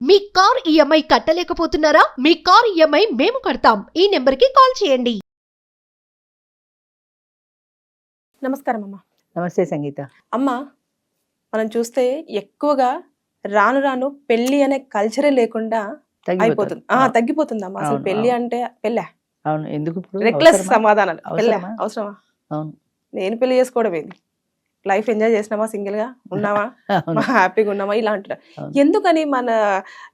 మీ car EMI కట్టలేకపోతున్నారా? మీ car EMI మేము కడతాం. ఈ నెంబర్కి కాల్ చేయండి. నమస్కారం అమ్మ. నమస్తే సంగీత. అమ్మ, మనం చూస్తే ఎక్కువగా రాను రాను పెళ్లి అనే కల్చరే లేకుండా అయిపోతుంది. తగ్గిపోతుంది అమ్మ. అసలు పెళ్లి అంటే పెళ్ళా? అవును. ఎందుకు ఇప్పుడు రెక్లెస్ సమాధానాలు. పెళ్ళా అవసరమా? అవును. నేను పెళ్లి చేసుకోవడం ఏంది? లైఫ్ ఎంజాయ్ చేసినామా, సింగిల్ గా ఉన్నామా, హ్యాపీగా ఉన్నామా, ఇలా అంటారు. ఎందుకని మన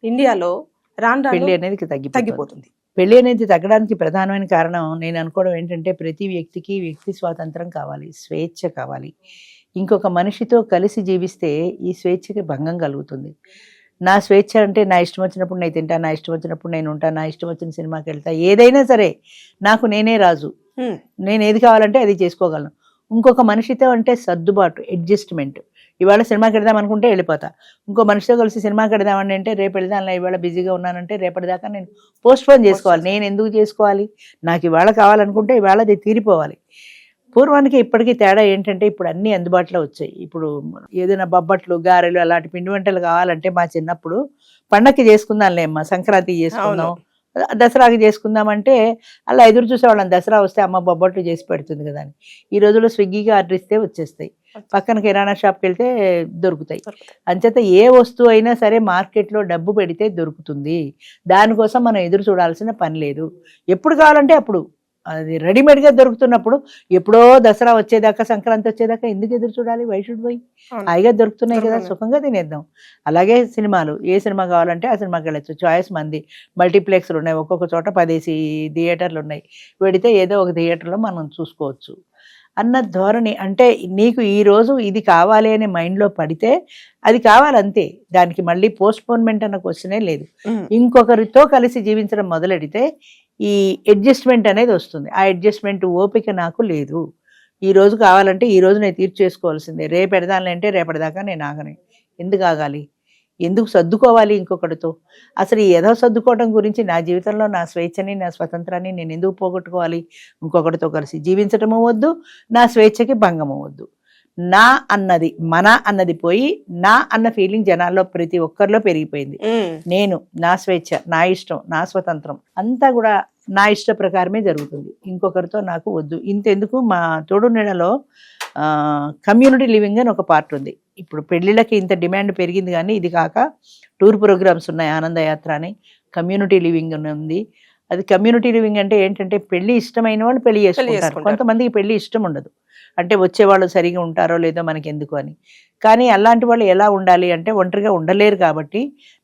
ఇండియాలో రాను పెళ్లి రాను అనేది తగ్గిపోతుంది? పెళ్లి అనేది తగ్గడానికి ప్రధానమైన కారణం నేను అనుకోవడం ఏంటంటే, ప్రతి వ్యక్తికి వ్యక్తి స్వాతంత్రం కావాలి, స్వేచ్ఛ కావాలి. ఇంకొక మనిషితో కలిసి జీవిస్తే ఈ స్వేచ్ఛకి భంగం కలుగుతుంది. నా స్వేచ్ఛ అంటే నా ఇష్టం వచ్చినప్పుడు నేను తింటా, నా ఇష్టం వచ్చినప్పుడు నేను ఉంటా, నా ఇష్టం వచ్చిన సినిమాకి వెళ్తా, ఏదైనా సరే నాకు నేనే రాజు, నేను ఏది కావాలంటే అది చేసుకోగలను. ఇంకొక మనిషితో అంటే సర్దుబాటు, అడ్జస్ట్మెంట్. ఇవాళ సినిమాకి వెళ్దాం అనుకుంటే వెళ్ళిపోతా, ఇంకో మనిషితో కలిసి సినిమాకి వెళ్దామని అంటే రేపు వెళ్దాం, ఇవాళ బిజీగా ఉన్నానంటే రేపటిదాకా నేను పోస్ట్పోన్ చేసుకోవాలి. నేను ఎందుకు చేసుకోవాలి? నాకు ఇవాళ కావాలనుకుంటే ఇవాళ అది తీరిపోవాలి. పూర్వానికి ఇప్పటికీ తేడా ఏంటంటే, ఇప్పుడు అన్నీ అందుబాటులో వచ్చాయి. ఇప్పుడు ఏదైనా బొబ్బట్లు, గారెలు అలాంటి పిండి వంటలు కావాలంటే మా చిన్నప్పుడు పండక్కి చేసుకుందాంలే అమ్మ, సంక్రాంతికి చేసుకుందాం, దసరాకి చేసుకుందామంటే అలా ఎదురు చూసేవాళ్ళం. దసరా వస్తే అమ్మ బొబ్బట్లు చేసి పెడుతుంది కదా అని. ఈ రోజుల్లో స్విగ్గీకి ఆర్డర్ ఇస్తే వచ్చేస్తాయి, పక్కన కిరాణా షాప్కి వెళ్తే దొరుకుతాయి. అంచేత ఏ వస్తువు అయినా సరే మార్కెట్లో డబ్బు పెడితే దొరుకుతుంది. దానికోసం మనం ఎదురు చూడాల్సిన పని లేదు. ఎప్పుడు కావాలంటే అప్పుడు అది రెడీమేడ్గా దొరుకుతున్నప్పుడు ఎప్పుడో దసరా వచ్చేదాకా, సంక్రాంతి వచ్చేదాకా ఎందుకు ఎదురు చూడాలి? వై షుడ్ పోయి హాయిగా దొరుకుతున్నాయి కదా, సుఖంగా తినేద్దాం. అలాగే సినిమాలు, ఏ సినిమా కావాలంటే ఆ సినిమాకి వెళ్ళచ్చు. చాయిస్ మంది, మల్టీప్లెక్స్లు ఉన్నాయి, ఒక్కొక్క చోట 10 థియేటర్లు ఉన్నాయి. వెడితే ఏదో ఒక థియేటర్లో మనం చూసుకోవచ్చు అన్న ధోరణి. అంటే నీకు ఈరోజు ఇది కావాలి అనే మైండ్లో పడితే అది కావాలంతే, దానికి మళ్ళీ పోస్ట్పోన్మెంట్ అన్న క్వశ్చనే లేదు. ఇంకొకరితో కలిసి జీవించడం మొదలెడితే ఈ అడ్జస్ట్మెంట్ అనేది వస్తుంది. ఆ అడ్జస్ట్మెంట్ ఓపిక నాకు లేదు. ఈరోజు కావాలంటే ఈరోజు నేను తీర్చేసుకోవాల్సిందే, రేపు పెడదానంటే రేపటిదాకా నేను ఆగనే. ఎందుకు ఆగాలి? ఎందుకు సర్దుకోవాలి ఇంకొకటితో? అసలు ఏదో సర్దుకోవడం గురించి నా జీవితంలో నా స్వేచ్ఛని, నా స్వతంత్రాన్ని నేను ఎందుకు పోగొట్టుకోవాలి? ఇంకొకటితో కలిసి జీవించటము వద్దు, నా స్వేచ్ఛకి భంగము వద్దు. నా అన్నది, మన అన్నది పోయి నా అన్న ఫీలింగ్ జనాల్లో ప్రతి ఒక్కరిలో పెరిగిపోయింది. నేను, నా స్వేచ్ఛ, నా ఇష్టం, నా స్వతంత్రం అంతా కూడా నా ఇష్ట ప్రకారమే జరుగుతుంది. ఇంకొకరితో నాకు వద్దు. ఇంతెందుకు, మా తోడు నీడలో కమ్యూనిటీ లివింగ్ అని ఒక పార్ట్ ఉంది. ఇప్పుడు పెళ్ళిళ్ళకి ఇంత డిమాండ్ పెరిగింది, కానీ ఇది కాక టూర్ ప్రోగ్రామ్స్ ఉన్నాయి. ఆనందయాత్ర అని కమ్యూనిటీ లివింగ్ ఉంది. అది కమ్యూనిటీ లివింగ్ అంటే ఏంటంటే, పెళ్లి ఇష్టమైన వాళ్ళు పెళ్లి చేసుకుంటారు, కొంతమందికి పెళ్లి ఇష్టం ఉండదు. అంటే వచ్చేవాళ్ళు సరిగా ఉంటారో లేదో మనకి ఎందుకు అని. కానీ అలాంటి వాళ్ళు ఎలా ఉండాలి అంటే, ఒంటరిగా ఉండలేరు కాబట్టి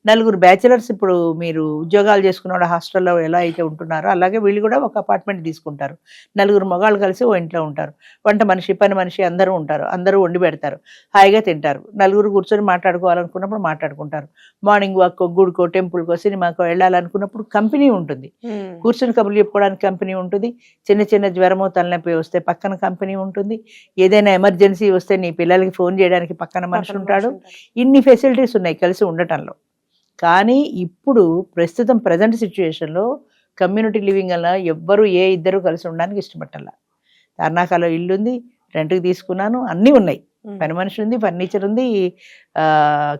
నలుగురు బ్యాచిలర్స్, ఇప్పుడు మీరు ఉద్యోగాలు చేసుకున్న వాళ్ళు హాస్టల్లో ఎలా అయితే ఉంటున్నారో అలాగే వీళ్ళు కూడా ఒక అపార్ట్మెంట్ తీసుకుంటారు. నలుగురు మగాళ్ళు కలిసి ఓ ఇంట్లో ఉంటారు. వంట మనిషి, పని మనిషి అందరూ ఉంటారు. అందరూ వండి పెడతారు, హాయిగా తింటారు. నలుగురు కూర్చొని మాట్లాడుకోవాలనుకున్నప్పుడు మాట్లాడుకుంటారు. మార్నింగ్ వాక్కో, గుడికో, టెంపుల్కో, సినిమాకో వెళ్ళాలనుకున్నప్పుడు కంపెనీ ఉంటుంది. కూర్చొని కబుర్లు చెప్పుకోవడానికి కంపెనీ ఉంటుంది. చిన్న చిన్న జ్వరమో తలనొప్పి వస్తే పక్కన కంపెనీ ఉంటుంది. ఏదైనా ఎమర్జెన్సీ వస్తే నీ పిల్లలకి ఫోన్ చేయడానికి పక్కన మనిషి ఉంటాడు. ఇన్ని ఫెసిలిటీస్ ఉన్నాయి కలిసి ఉండటంలో. కానీ ఇప్పుడు ప్రస్తుతం ప్రజెంట్ సిచ్యువేషన్లో కమ్యూనిటీ లివింగ్ అలా ఎవ్వరు ఏ ఇద్దరు కలిసి ఉండడానికి ఇష్టపట్టాల. తార్నాకాలో ఇల్లు ఉంది, రెంట్కి తీసుకున్నాను, అన్నీ ఉన్నాయి. పని మనిషి ఉంది, ఫర్నిచర్ ఉంది,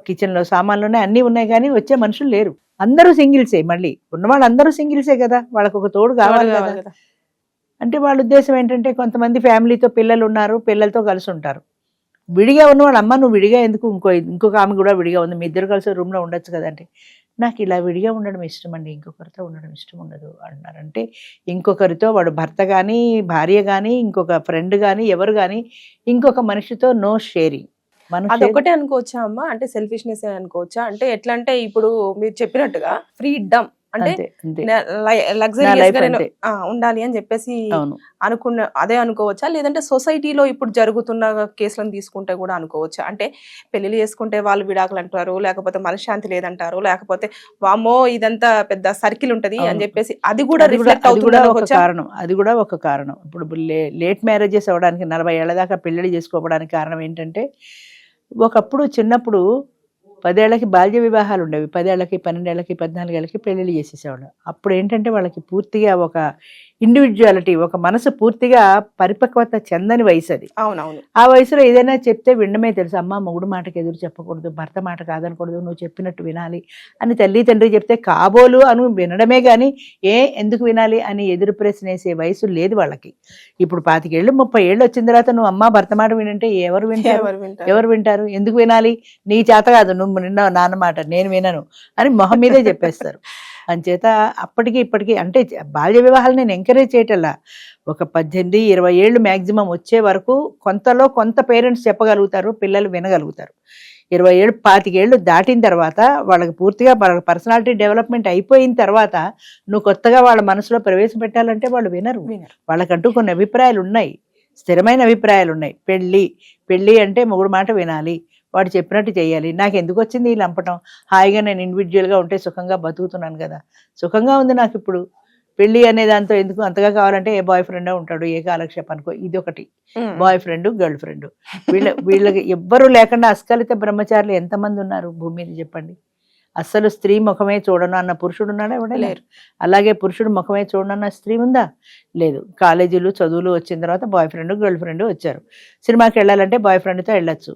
కిచెన్లో సామాన్లు ఉన్నాయి, అన్నీ ఉన్నాయి. కానీ వచ్చే మనుషులు లేరు. అందరూ సింగిల్సే. మళ్ళీ ఉన్నవాళ్ళు అందరూ సింగిల్సే కదా, వాళ్ళకు ఒక తోడు కావాలి కదా. అంటే వాళ్ళ ఉద్దేశం ఏంటంటే, కొంతమంది ఫ్యామిలీతో పిల్లలు ఉన్నారు, పిల్లలతో కలిసి ఉంటారు. విడిగా ఉన్నవాళ్ళు, అమ్మ నువ్వు విడిగా ఎందుకు, ఇంకొక ఆమె కూడా విడిగా ఉంది, మీ ఇద్దరు కలిసి రూమ్లో ఉండొచ్చు కదంటే, నాకు ఇలా విడిగా ఉండడం ఇష్టం అండి, ఇంకొకరితో ఉండడం ఇష్టం ఉండదు అంటున్నారంటే, ఇంకొకరితో వాడు భర్త కానీ, భార్య కానీ, ఇంకొక ఫ్రెండ్ కానీ, ఎవరు కానీ ఇంకొక మనిషితో నో షేరింగ్. అదొకటే అనుకోవచ్చా అమ్మ? అంటే సెల్ఫిష్నెస్ అనుకోవచ్చా? అంటే ఎట్లా అంటే, ఇప్పుడు మీరు చెప్పినట్టుగా ఫ్రీడమ్ అంటే లగ్జరీస్ ఉండాలి అని చెప్పేసి అనుకున్న అదే అనుకోవచ్చా? లేదంటే సొసైటీలో ఇప్పుడు జరుగుతున్న కేసులను తీసుకుంటే కూడా అనుకోవచ్చా? అంటే పెళ్లిళ్ళు చేసుకుంటే వాళ్ళు విడాకులు అంటారు, లేకపోతే మనశ్శాంతి లేదంటారు, లేకపోతే వామో ఇదంతా పెద్ద సర్కిల్ ఉంటది అని చెప్పేసి అది కూడా రిఫ్లెక్ట్ అవుతుంది కారణం. అది కూడా ఒక కారణం. ఇప్పుడు లేట్ మ్యారేజెస్ అవ్వడానికి, 40 ఏళ్ల దాకా పెళ్లిళ్ళు చేసుకోవడానికి కారణం ఏంటంటే, ఒకప్పుడు చిన్నప్పుడు 10 ఏళ్ళకి బాల్య వివాహాలు ఉండేవి. 10 ఏళ్ళకి, 12 ఏళ్ళకి, 14 ఏళ్ళకి పెళ్ళిళ్ళు చేసేసేవాళ్ళు. అప్పుడు ఏంటంటే వాళ్ళకి పూర్తిగా ఒక ఇండివిజువాలిటీ, ఒక మనసు పూర్తిగా పరిపక్వత చెందని వయసు అది. అవునవును. ఆ వయసులో ఏదైనా చెప్తే వినడమే తెలుసు. అమ్మ మొగుడు మాటకి ఎదురు చెప్పకూడదు, భర్త మాట కాదనకూడదు, నువ్వు చెప్పినట్టు వినాలి అని తల్లి తండ్రి చెప్తే కాబోలు అని వినడమే కానీ ఎందుకు వినాలి అని ఎదురు ప్రశ్న వేసే వయసు లేదు వాళ్ళకి. ఇప్పుడు 25 ఏళ్ళు 30 ఏళ్ళు వచ్చిన తర్వాత నువ్వు అమ్మ భర్త మాట వినంటే ఎవరు వింటారు? ఎందుకు వినాలి? నీ చేత కాదు, నువ్వు నిన్న నాన్న మాట నేను వినను అని మొహం మీదే చెప్పేస్తారు. అంచేత అప్పటికి ఇప్పటికీ అంటే బాల్య వివాహాలు నేను ఎంకరేజ్ చేయటల్లా. ఒక 18-20 ఏళ్ళు మ్యాక్సిమం వచ్చే వరకు కొంతలో కొంత పేరెంట్స్ చెప్పగలుగుతారు, పిల్లలు వినగలుగుతారు. 20 ఏళ్ళు 25 ఏళ్ళు దాటిన తర్వాత వాళ్ళకి పూర్తిగా వాళ్ళ పర్సనాలిటీ డెవలప్మెంట్ అయిపోయిన తర్వాత నువ్వు కొత్తగా వాళ్ళ మనసులో ప్రవేశపెట్టాలంటే వాళ్ళు వినరు. వాళ్ళకంటూ కొన్ని అభిప్రాయాలు ఉన్నాయి, స్థిరమైన అభిప్రాయాలు ఉన్నాయి. పెళ్ళి అంటే మొగుడు మాట వినాలి, వాడు చెప్పినట్టు చేయాలి. నాకు ఎందుకు వచ్చింది ఈ లంపటం? హాయిగా నేను ఇండివిజువల్గా ఉంటే సుఖంగా బతుకుతున్నాను కదా, సుఖంగా ఉంది నాకు ఇప్పుడు. పెళ్ళి అనే దాంతో ఎందుకు అంతగా కావాలంటే ఏ బాయ్ ఫ్రెండే ఉంటాడు, ఏ కాలక్షేపం అనుకో. ఇది ఒకటి, బాయ్ ఫ్రెండ్ గర్ల్ ఫ్రెండ్. వీళ్ళకి ఎవ్వరూ లేకుండా అస్కలిత బ్రహ్మచారులు ఎంతమంది ఉన్నారు భూమి మీద చెప్పండి. అస్సలు స్త్రీ ముఖమే చూడను అన్న పురుషుడు ఉన్నాడా? ఎవడే లేరు. అలాగే పురుషుడు ముఖమే చూడను అన్న స్త్రీ ఉందా? లేదు. కాలేజీలు చదువులు వచ్చిన తర్వాత బాయ్ ఫ్రెండ్ గర్ల్ ఫ్రెండ్ వచ్చారు. సినిమాకి వెళ్ళాలంటే బాయ్ ఫ్రెండ్తో వెళ్ళొచ్చు,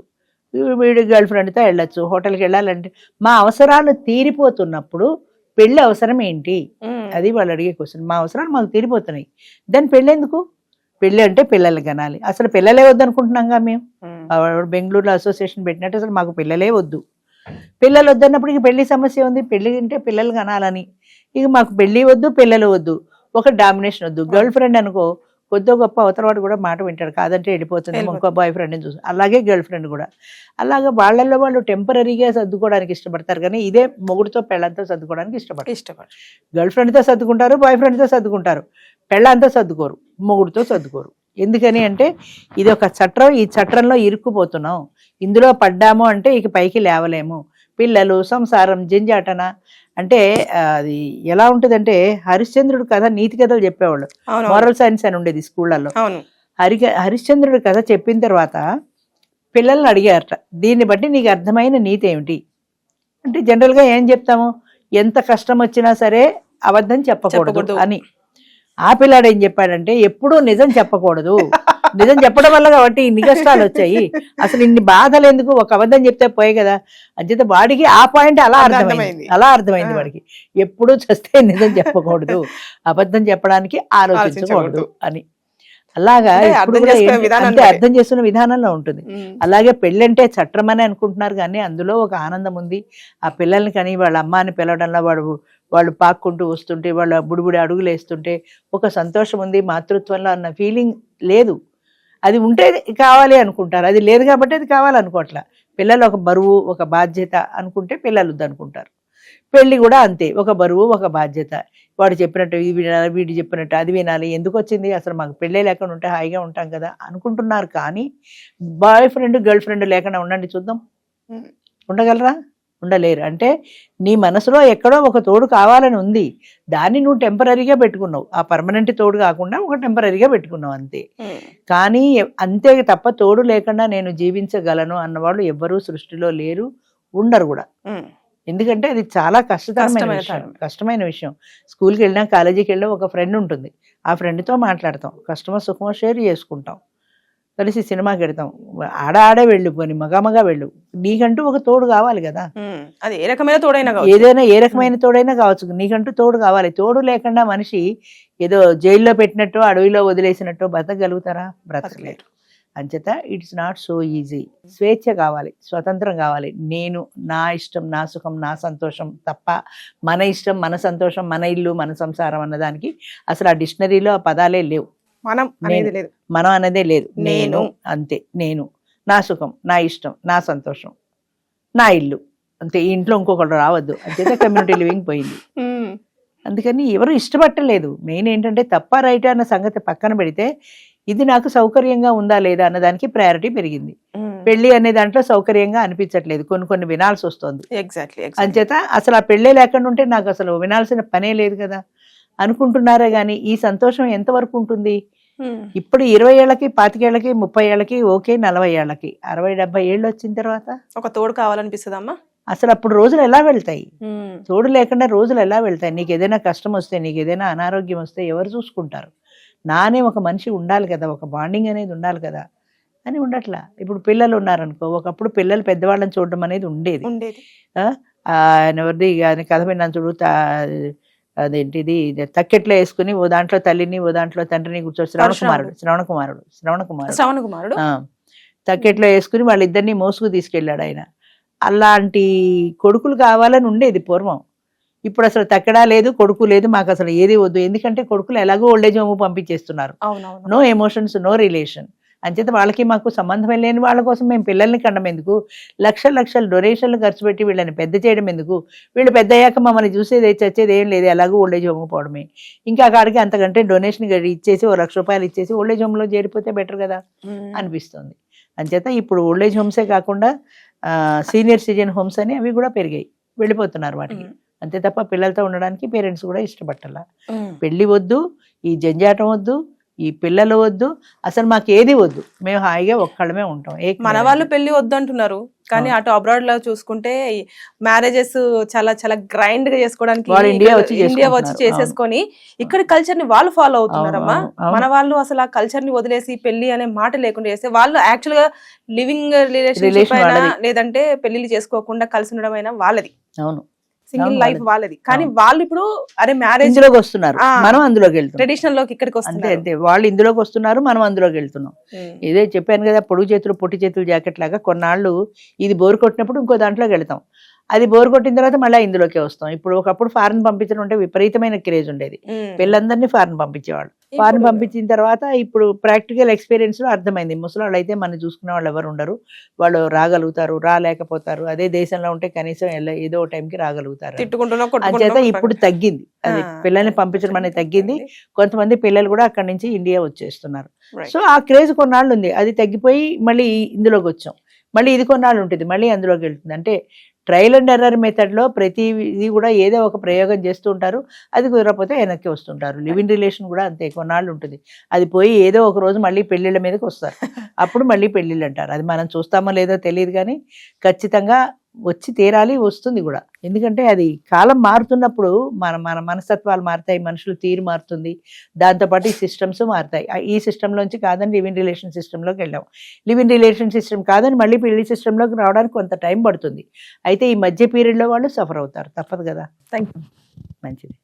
వీడి గర్ల్ ఫ్రెండ్తో వెళ్ళొచ్చు. హోటల్కి వెళ్ళాలంటే మా అవసరాలు తీరిపోతున్నప్పుడు పెళ్ళి అవసరం ఏంటి? అది వాళ్ళు అడిగే క్వశ్చన్. మా అవసరాలు మాకు తీరిపోతున్నాయి, దాని పెళ్ళి ఎందుకు? పెళ్ళి అంటే పిల్లలు కనాలి. అసలు పిల్లలే వద్దు అనుకుంటున్నాంగా మేము. బెంగళూరులో అసోసియేషన్ పెట్టినట్టు అసలు మాకు పిల్లలే వద్దు. పిల్లలు వద్దన్నప్పుడు ఇక పెళ్లి సమస్య ఉంది. పెళ్లి అంటే పిల్లలు కనాలని, ఇక మాకు పెళ్ళి వద్దు, పిల్లలు వద్దు, ఒక డామినేషన్ వద్దు. గర్ల్ ఫ్రెండ్ అనుకో కొద్దో గొప్ప అవతలవాడు కూడా మాట వింటాడు, కాదంటే వెళ్ళిపోతుంది, ఇంకో బాయ్ ఫ్రెండ్ని చూసి. అలాగే గర్ల్ ఫ్రెండ్ కూడా అలాగే వాళ్ళల్లో వాళ్ళు టెంపరీగా సర్దుకోవడానికి ఇష్టపడతారు, కానీ ఇదే మొగుడుతో పెళ్ళంతో సర్దుకోవడానికి ఇష్టపడతారు. గర్ల్ ఫ్రెండ్తో సర్దుకుంటారు, బాయ్ ఫ్రెండ్తో సర్దుకుంటారు, పెళ్ళంతో సర్దుకోరు, మొగుడుతో సర్దుకోరు. ఎందుకని అంటే ఇది ఒక చట్టం, ఈ చట్రంలో ఇరుక్కుపోతున్నాం, ఇందులో పడ్డాము అంటే ఇక పైకి లేవలేము. పిల్లలు, సంసారం, జంజాటన అంటే అది ఎలా ఉంటుందంటే హరిశ్చంద్రుడు కథ, నీతి కథలు చెప్పేవాళ్ళు, మోరల్ సైన్స్ అని ఉండేది స్కూళ్ళల్లో. హరిశ్చంద్రుడి కథ చెప్పిన తర్వాత పిల్లల్ని అడిగారట, దీన్ని బట్టి నీకు అర్థమైన నీతి ఏమిటి అంటే జనరల్గా ఏం చెప్తాము, ఎంత కష్టం వచ్చినా సరే అబద్ధం చెప్పకూడదు అని. ఆ పిల్లాడు ఏం చెప్పాడంటే ఎప్పుడూ నిజం చెప్పకూడదు, నిజం చెప్పడం వల్ల కాబట్టి ఇన్ని కష్టాలు వచ్చాయి, అసలు ఇన్ని బాధలు ఎందుకు, ఒక అబద్ధం చెప్తే పోయే కదా. అంచేత వాడికి ఆ పాయింట్ అలా అర్థమైంది వాడికి, ఎప్పుడూ చేస్తే నిజం చెప్పకూడదు, అబద్ధం చెప్పడానికి ఆలోచించకూడదు అని. అలాగా అంటే అర్థం చేసుకున్న విధానంలో ఉంటుంది. అలాగే పెళ్ళంటే చట్టం అని అనుకుంటున్నారు, కానీ అందులో ఒక ఆనందం ఉంది. ఆ పిల్లల్ని కానీ వాళ్ళ అమ్మ అని పిలవడంలో వాళ్ళు పాక్కుంటూ వస్తుంటే, వాళ్ళ బుడిబుడి అడుగులు వేస్తుంటే ఒక సంతోషం ఉంది. మాతృత్వంలో అన్న ఫీలింగ్ లేదు. అది ఉంటే కావాలి అనుకుంటారు, అది లేదు కాబట్టి అది కావాలనుకోవట్లా. పిల్లలు ఒక బరువు, ఒక బాధ్యత అనుకుంటే పిల్లలు వద్దనుకుంటారు. పెళ్ళి కూడా అంతే, ఒక బరువు, ఒక బాధ్యత. వాడు చెప్పినట్టు ఇది వినాలి, వీడు చెప్పినట్టు అది వినాలి, ఎందుకు వచ్చింది అసలు, మాకు పెళ్ళే లేకుండా ఉంటే హాయిగా ఉంటాం కదా అనుకుంటున్నారు. కానీ బాయ్ ఫ్రెండ్ గర్ల్ ఫ్రెండ్ లేకుండా ఉండండి చూద్దాం, ఉండగలరా? ఉండలేరు. అంటే నీ మనసులో ఎక్కడో ఒక తోడు కావాలని ఉంది, దాన్ని నువ్వు టెంపరీగా పెట్టుకున్నావు. ఆ పర్మనెంట్ తోడు కాకుండా ఒక టెంపరీగా పెట్టుకున్నావు అంతే. కానీ అంతే తప్ప తోడు లేకుండా నేను జీవించగలను అన్నవాళ్ళు ఎవ్వరూ సృష్టిలో లేరు, ఉండరు కూడా. ఎందుకంటే అది చాలా కష్టమైన విషయం. స్కూల్కి వెళ్ళినా, కాలేజీకి వెళ్ళినా ఒక ఫ్రెండ్ ఉంటుంది, ఆ ఫ్రెండ్తో మాట్లాడతాం, కష్టమో సుఖమో షేర్ చేసుకుంటాం, కలిసి సినిమాకి వెళ్తాం, ఆడే వెళ్ళు, పోనీ మగ వెళ్ళు, నీకంటూ ఒక తోడు కావాలి కదా. అది ఏ రకమైన తోడైనా, ఏదైనా ఏ రకమైన తోడైనా కావచ్చు, నీకంటూ తోడు కావాలి. తోడు లేకుండా మనిషి ఏదో జైల్లో పెట్టినట్టు, అడవిలో వదిలేసినట్టు బ్రతకగలుగుతారా? బ్రతకలేరు. అంచేత ఇట్స్ నాట్ సో ఈజీ. స్వేచ్ఛ కావాలి, స్వతంత్రం కావాలి. నేను, నా ఇష్టం, నా సుఖం, నా సంతోషం తప్ప మన ఇష్టం, మన సంతోషం, మన ఇల్లు, మన సంసారం అన్నదానికి అసలు ఆ డిక్షనరీలో ఆ పదాలే లేవు. మనం అనేదే లేదు. నేను అంతే, నేను, నా సుఖం, నా ఇష్టం, నా సంతోషం, నా ఇల్లు అంతే. ఈ ఇంట్లో ఇంకొకటి రావద్దు. అంతే కమ్యూనిటీ లివింగ్ పోయింది. అందుకని ఎవరు ఇష్టపట్టలేదు. మెయిన్ ఏంటంటే తప్ప రైట్ అన్న సంగతి పక్కన పెడితే ఇది నాకు సౌకర్యంగా ఉందా లేదా అన్నదానికి ప్రయారిటీ పెరిగింది. పెళ్లి అనే దాంట్లో సౌకర్యంగా అనిపించట్లేదు, కొన్ని వినాల్సి వస్తుంది. అంచేత అసలు ఆ పెళ్ళే లేకుండా ఉంటే నాకు అసలు వినాల్సిన పనే లేదు కదా అనుకుంటున్నారే గానీ ఈ సంతోషం ఎంతవరకు ఉంటుంది? ఇప్పుడు 20 ఏళ్ళకి, 25 ఏళ్ళకి, 30 ఏళ్ళకి ఓకే, 40 ఏళ్ళకి, 60-70 ఏళ్ళు వచ్చిన తర్వాత ఒక తోడు కావాలనిపిస్తుందమ్మా. అసలు అప్పుడు రోజులు ఎలా వెళ్తాయి? తోడు లేకుండా రోజులు ఎలా వెళ్తాయి? నీకు ఏదైనా కష్టం వస్తే, నీకు ఏదైనా అనారోగ్యం వస్తే ఎవరు చూసుకుంటారు? నానే ఒక మనిషి ఉండాలి కదా, ఒక బాండింగ్ అనేది ఉండాలి కదా అని ఉండట్లా. ఇప్పుడు పిల్లలు ఉన్నారనుకో, ఒకప్పుడు పిల్లలు పెద్దవాళ్ళని చూడడం అనేది ఉండేది. ఎవరిది కథ విన్నాను చూడు, అదేంటిది తక్కెట్లో వేసుకుని ఓ దాంట్లో తల్లిని ఓ దాంట్లో తండ్రిని కూర్చోడు, శ్రవణ కుమారుడు తక్కెట్లో వేసుకుని వాళ్ళిద్దరిని మోసుకు తీసుకెళ్ళాడు ఆయన. అలాంటి కొడుకులు కావాలని ఉండేది పూర్వం. ఇప్పుడు అసలు తక్కడా లేదు, కొడుకు లేదు, మాకు అసలు ఏది వద్దు. ఎందుకంటే కొడుకులు ఎలాగో ఓల్డేజ్ హోమ్ పంపించేస్తున్నారు. No emotions, no relation. అంచేత వాళ్ళకి మాకు సంబంధం లేని వాళ్ళ కోసం మేము పిల్లల్ని కండం ఎందుకు? లక్షలు డొనేషన్లు ఖర్చు పెట్టి వీళ్ళని పెద్ద చేయడం ఎందుకు? వీళ్ళు పెద్ద అయ్యాక మమ్మల్ని చూసేది చచ్చేది ఏం లేదు, ఎలాగో ఓల్డేజ్ హోమ్ పోవడమే. ఇంకా కాడికి అంతకంటే డొనేషన్ ఇచ్చేసి ఓ ₹1,00,000 ఇచ్చేసి ఓల్డేజ్ హోమ్లో చేరిపోతే బెటర్ కదా అనిపిస్తుంది. అంచేత ఇప్పుడు ఓల్డేజ్ హోమ్సే కాకుండా సీనియర్ సిటిజన్ హోమ్స్ అని అవి కూడా పెరిగాయి, వెళ్ళిపోతున్నారు వాటికి. అంతే తప్ప పిల్లలతో ఉండడానికి పేరెంట్స్ కూడా ఇష్టపట్టాల. పెళ్లి వద్దు, ఈ జంజాటం వద్దు, ఈ పిల్లలు వద్దు, అసలు మాకు ఏది వద్దు, మేము హాయిగా ఒక్కళ్ళమే ఉంటాం. మన వాళ్ళు పెళ్లి వద్దు అంటున్నారు, కానీ అటు అబ్రాడ్ లో చూసుకుంటే మ్యారేజెస్ చాలా చాలా గ్రైండ్ గా చేసుకోవడానికి ఇండియా వచ్చి చేసేసుకొని ఇక్కడ కల్చర్ ని వాళ్ళు ఫాలో అవుతున్నారమ్మా. మన వాళ్ళు అసలు ఆ కల్చర్ ని వదిలేసి పెళ్లి అనే మాట లేకుండా చేస్తే వాళ్ళు యాక్చువల్ గా లివింగ్ రిలేషన్షిప్ అయినా లేదంటే పెళ్లిళ్ళు చేసుకోకుండా కలిసి ఉండడం అయినా వాళ్ళది. అవును, సింగిల్ లైఫ్ వాళ్ళది. కానీ వాళ్ళు ఇప్పుడు అరే మ్యారేజ్ లోకి వస్తున్నారు, మనం అందులోకి వెళ్తాం. ట్రెడిషనల్ లోకి ఇక్కడికి వస్తుంది అంతే. వాళ్ళు ఇందులోకి వస్తున్నారు, మనం అందులోకి వెళ్తున్నాం. ఇదే చెప్పాను కదా, పొడుగు చేతులు పొట్టి చేతులు జాకెట్ లాగా కొన్నాళ్ళు ఇది బోరు కొట్టినప్పుడు ఇంకో దాంట్లోకి వెళ్తాం. అది బోర్ కొట్టిన తర్వాత మళ్ళీ ఇందులోకే వస్తాం. ఇప్పుడు ఒకప్పుడు ఫారెన్ పంపించడం అంటే విపరీతమైన క్రేజ్ ఉండేది, పిల్లలందరినీ ఫారెన్ పంపించేవాళ్ళు. ఫారెన్ పంపించిన తర్వాత ఇప్పుడు ప్రాక్టికల్ ఎక్స్పీరియన్స్ లో అర్థమైంది, ముసలాళ్ళు అయితే మనం చూసుకునే వాళ్ళు ఎవరు ఉండరు, వాళ్ళు రాగలుగుతారు, రాలేకపోతారు. అదే దేశంలో ఉంటే కనీసం ఏదో టైంకి రాగలుగుతారు. అంచేత ఇప్పుడు తగ్గింది, అది పిల్లల్ని పంపించడం అనేది తగ్గింది. కొంతమంది పిల్లలు కూడా అక్కడి నుంచి ఇండియా వచ్చేస్తున్నారు. సో ఆ క్రేజ్ కొన్నాళ్ళు ఉంది, అది తగ్గిపోయి మళ్ళీ ఇందులోకి వచ్చాం. మళ్ళీ ఇది కొన్నాళ్ళు ఉంటుంది, మళ్ళీ అందులోకి వెళ్తుంది. అంటే ట్రయల్ అండ్ ఎర్రర్ మెథడ్లో ప్రతిది కూడా ఏదో ఒక ప్రయోగం చేస్తూ ఉంటారు, అది కుదరకపోతే వెనక్కి వస్తుంటారు. లివ్ ఇన్ రిలేషన్ కూడా అంతే, కొన్నాళ్ళు ఉంటుంది. అది పోయి ఏదో ఒక రోజు మళ్ళీ పెళ్ళిళ్ళ మీదకి వస్తారు, అప్పుడు మళ్ళీ పెళ్ళిళ్ళు అంటారు. అది మనం చూస్తామో లేదో తెలియదు, కానీ ఖచ్చితంగా వచ్చి తీరాలి, వస్తుంది కూడా. ఎందుకంటే అది కాలం మారుతున్నప్పుడు మన మనస్తత్వాలు మారుతాయి, మనుషుల తీరు మారుతుంది, దాంతోపాటు ఈ సిస్టమ్స్ మారుతాయి. ఈ సిస్టంలోంచి కాదని లివ్ ఇన్ రిలేషన్ సిస్టంలోకి వెళ్ళాం, లివ్ ఇన్ రిలేషన్ సిస్టమ్ కాదని మళ్ళీ పెళ్లి సిస్టంలోకి రావడానికి కొంత టైం పడుతుంది. అయితే ఈ మధ్య పీరియడ్లో వాళ్ళు సఫర్ అవుతారు, తప్పదు కదా. Thank you. మంచిది.